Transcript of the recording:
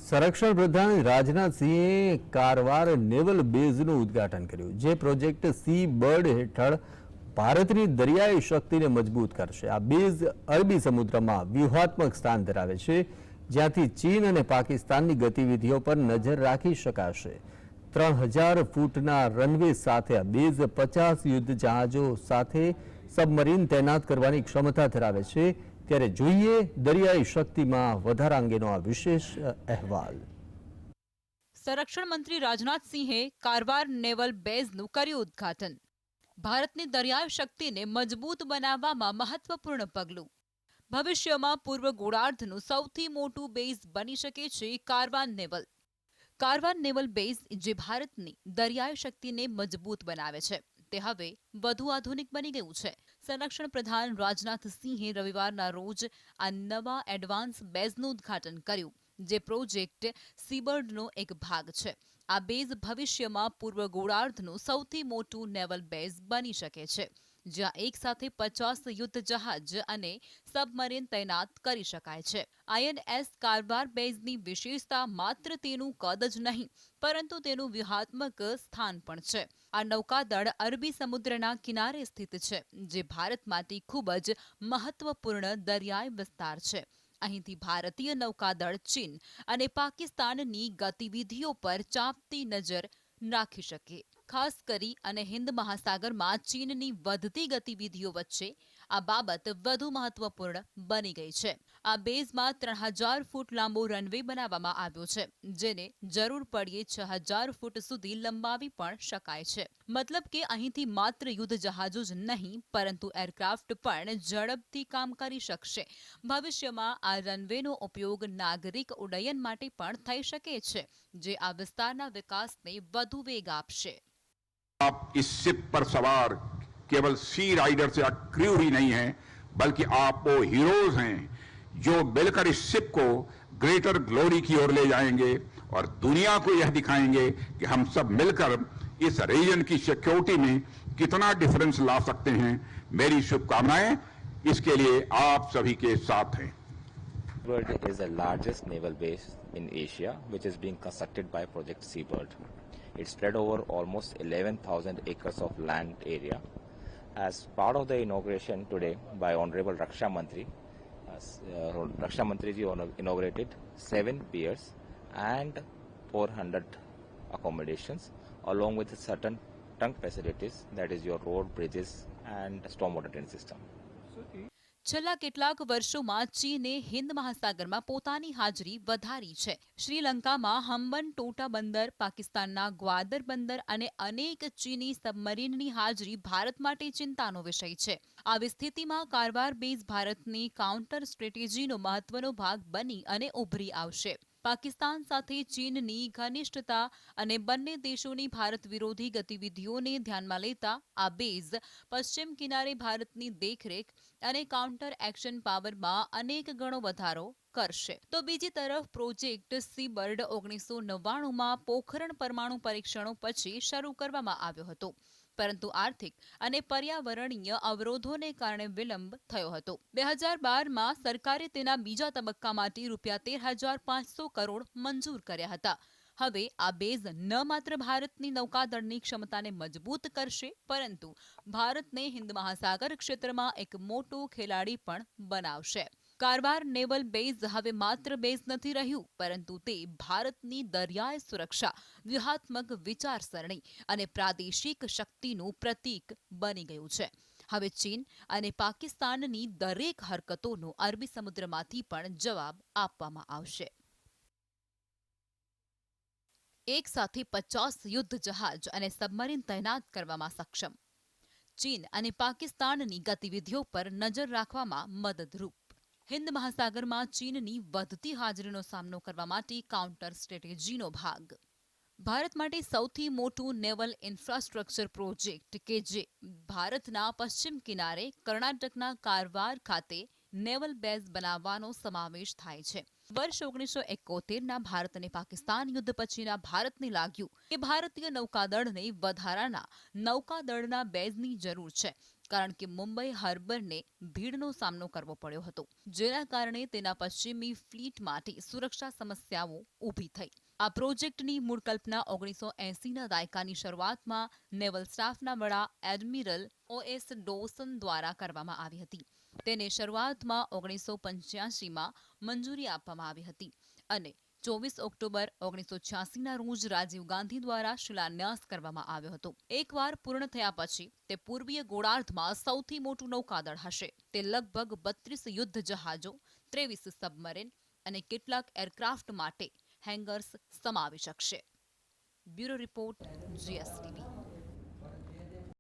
સંરક્ષણ પ્રધાન રાજનાથ સિંહે કારવાર નેવલ બેઝનું ઉદ્ઘાટન કર્યું, જે પ્રોજેક્ટ સી બર્ડ હેઠળ ભારતની દરિયાઈ શક્તિને મજબૂત કરશે. આ બેઝ અરબી સમુદ્રમાં વ્યૂહાત્મક સ્થાન ધરાવે છે, જ્યાંથી ચીન અને પાકિસ્તાનની ગતિવિધિઓ પર નજર રાખી શકાશે. 3000 ફૂટના રનવે સાથે આ બેઝ 50 યુદ્ધ જહાજો સાથે સબમરીન તૈનાત કરવાની ક્ષમતા ધરાવે છે. ત્યારે જોઈએ દરિયાઈ શક્તિમાં વધારા અંગેનો આ વિશેષ અહેવાલ. સંરક્ષણ મંત્રી રાજનાથ સિંહે કારવાર નેવલ બેઝનું કર્યું ઉદ્ઘાટન. ભારતની દરિયાઈ શક્તિને મજબૂત બનાવવામાં મહત્વપૂર્ણ પગલું. ભવિષ્યમાં પૂર્વ ગોળાર્ધનું સૌથી મોટું બેઝ બની શકે છે Karwar naval. Karwar naval base જે ભારતની દરિયાઈ શક્તિને મજબૂત બનાવે છે, તે હવે વધુ આધુનિક બની ગયું છે. સંરક્ષણ પ્રધાન રાજનાથ સિંહે રવિવારના રોજ આ નવા એડવાન્સ બેઝનું ઉદ્ઘાટન કર્યું, જે પ્રોજેક્ટ સીબર્ડનો એક ભાગ છે. આ બેઝ ભવિષ્યમાં પૂર્વ ગોળાર્ધનું સૌથી મોટું નેવલ બેઝ બની શકે છે, જ્યાં એક સાથે 50 યુદ્ધ જહાજ અને સબમરીન તૈનાત કરી શકાય છે. આઈએનએસ કારવાર બેઝની વિશેષતા માત્ર તેનું કદ જ નહીં, પરંતુ તેનું વ્યૂહાત્મક સ્થાન પણ છે. આ નૌકાદળ અરબી સમુદ્રના કિનારે સ્થિત છે, જે ભારત માટે ખૂબ જ મહત્વપૂર્ણ દરિયાઈ વિસ્તાર છે. અહીંથી ભારતીય નૌકાદળ ચીન અને પાકિસ્તાનની ગતિવિધિઓ પર ચાંપતી નજર રાખી શકે. ખાસ કરી અને હિન્દ મહાસાગરમાં ચીનની વધતી ગતિવિધિઓ વચ્ચે આ બાબત વધુ મહત્વપૂર્ણ બની ગઈ છે. આ બેઝમાં 3000 ફૂટ લાંબો રનવે બનાવવામાં આવ્યો છે, જેને જરૂર પડ્યે 6000 ફૂટ સુધી લંબાવી પણ શકાય છે. મતલબ કે અહીંથી માત્ર યુદ્ધ જહાજો જ નહીં, પરંતુ એરક્રાફ્ટ પણ ઝડપથી કામ કરી શકશે. ભવિષ્યમાં આ રનવેનો ઉપયોગ નાગરિક ઉડ્ડયન માટે પણ થઈ શકે છે, જે આ વિસ્તારના વિકાસને વધુ વેગ આપશે. आप इस शिप पर सवार केवल सी राइडर्स या क्रू ही नहीं हैं, बल्कि आप वो हीरोज हैं जो मिलकर इस शिप को ग्रेटर ग्लोरी की ओर ले जाएंगे और दुनिया को यह दिखाएंगे कि हम सब मिलकर इस रीजन की सिक्योरिटी में कितना डिफरेंस ला सकते हैं. मेरी शुभकामनाएं इसके लिए आप सभी के साथ हैं. Seabird is the largest naval base in Asia, which is being constructed by Project Seabird. It's spread over almost 11,000 acres of land area. As part of the inauguration today by Honorable Raksha Mantri, Raksha Mantri ji inaugurated 7 piers and 400 accommodations, along with certain trunk facilities, that is your road, bridges and stormwater drain system. છેલ્લા કેટલાક વર્ષોમાં ચીને હિન્દ મહાસાગરમાં પોતાની હાજરી વધારી છે. શ્રીલંકામાં હમ્બન ટોટા બંદર, પાકિસ્તાનના ગ્વાદર બંદર અને અનેક ચીની સબમરીનની હાજરી ભારત માટે ચિંતાનો વિષય છે. આવી સ્થિતિમાં કારવાર બેઝ ભારતની કાઉન્ટર સ્ટ્રેટેજીનો મહત્વનો ભાગ બની અને ઉભરી આવશે. પાકિસ્તાન સાથે ચીનની ઘનિષ્ઠતા અને બંને દેશોની ભારત વિરોધી ગતિવિધિઓને ધ્યાનમાં લેતા આ બેઝ પશ્ચિમ કિનારે ભારતની દેખરેખ અને કાઉન્ટર એક્શન પાવરમાં અનેક ગણો વધારો કરશે. તો બીજી તરફ પ્રોજેક્ટ સીબર્ડ 1999માં પોખરણ પરમાણુ પરીક્ષણો પછી શરૂ કરવામાં આવ્યો હતો, પરંતુ આર્થિક અને પર્યાવરણીય અવરોધોને કારણે વિલંબ થયો હતો. 2012માં સરકારે તેના બીજા તબક્કા માટે ₹13,500 કરોડ મંજૂર કર્યા હતા. હવે આ બેઝ ન માત્ર ભારતની નૌકાદળની ક્ષમતાને મજબૂત કરશે, પરંતુ ભારતને હિન્દ મહાસાગર ક્ષેત્રમાં એક મોટો ખેલાડી પણ બનાવશે. કારવાર નેવલ બેઝ હવે માત્ર બેઝ નથી રહ્યું, પરંતુ તે ભારતની દરિયાઈ સુરક્ષા, વ્યૂહાત્મક વિચારસરણી અને પ્રાદેશિક શક્તિનું પ્રતીક બની ગયું છે. હવે ચીન અને પાકિસ્તાનની દરેક હરકતોનો અરબી સમુદ્રમાંથી પણ જવાબ આપવામાં આવશે. એક સાથે 50 યુદ્ધ જહાજ અને સબમરીન તૈનાત કરવામાં સક્ષમ. ચીન અને પાકિસ્તાનની ગતિવિધિઓ પર નજર રાખવામાં મદદરૂપ. હિન્દ મહાસાગરમાં ચીનની વધતી હાજરીનો સામનો કરવા માટે કાઉન્ટર સ્ટ્રેટેજીનો ભાગ. ભારત માટે સૌથી મોટું નેવલ ઇન્ફ્રાસ્ટ્રક્ચર પ્રોજેક્ટ કે જે ભારતના પશ્ચિમ કિનારે કર્ણાટકના કારવાર ખાતે નેવલ બેઝ બનાવવાનો સમાવેશ થાય છે. વર્ષ 1971ના ભારત અને પાકિસ્તાન યુદ્ધ પછીના ભારતને લાગ્યું કે ભારતીય નૌકાદળને વધારાના નૌકાદળના બેઝની જરૂર છે, કારણ કે મુંબઈ હાર્બરને ભીડનો સામનો કરવો પડ્યો હતો, જેના કારણે તેના પશ્ચિમી ફ્લીટ માટે સુરક્ષા સમસ્યાઓ ઊભી થઈ. આ પ્રોજેક્ટની મૂળ કલ્પના 1980ના દાયકાની શરૂઆતમાં નેવલ સ્ટાફના વડા એડમિરલ OS ડોસન દ્વારા કરવામાં આવી હતી. તેને શરૂઆતમાં 1985માં મંજૂરી આપવામાં આવી હતી અને 24 ઓક્ટોબર 1986ના રોજ રાજીવ ગાંધી દ્વારા શિલાન્યાસ કરવામાં આવ્યો હતો. એકવાર પૂર્ણ થયા પછી તે પૂર્વીય ગોળાર્ધમાં સૌથી મોટું નૌકાદળ હશે. તે લગભગ 32 યુદ્ધ જહાજો, 23 સબમરીન અને કેટલાક એરક્રાફ્ટ માટે હેંગર્સ સમાવી શકશે. Bureau report, GSTV.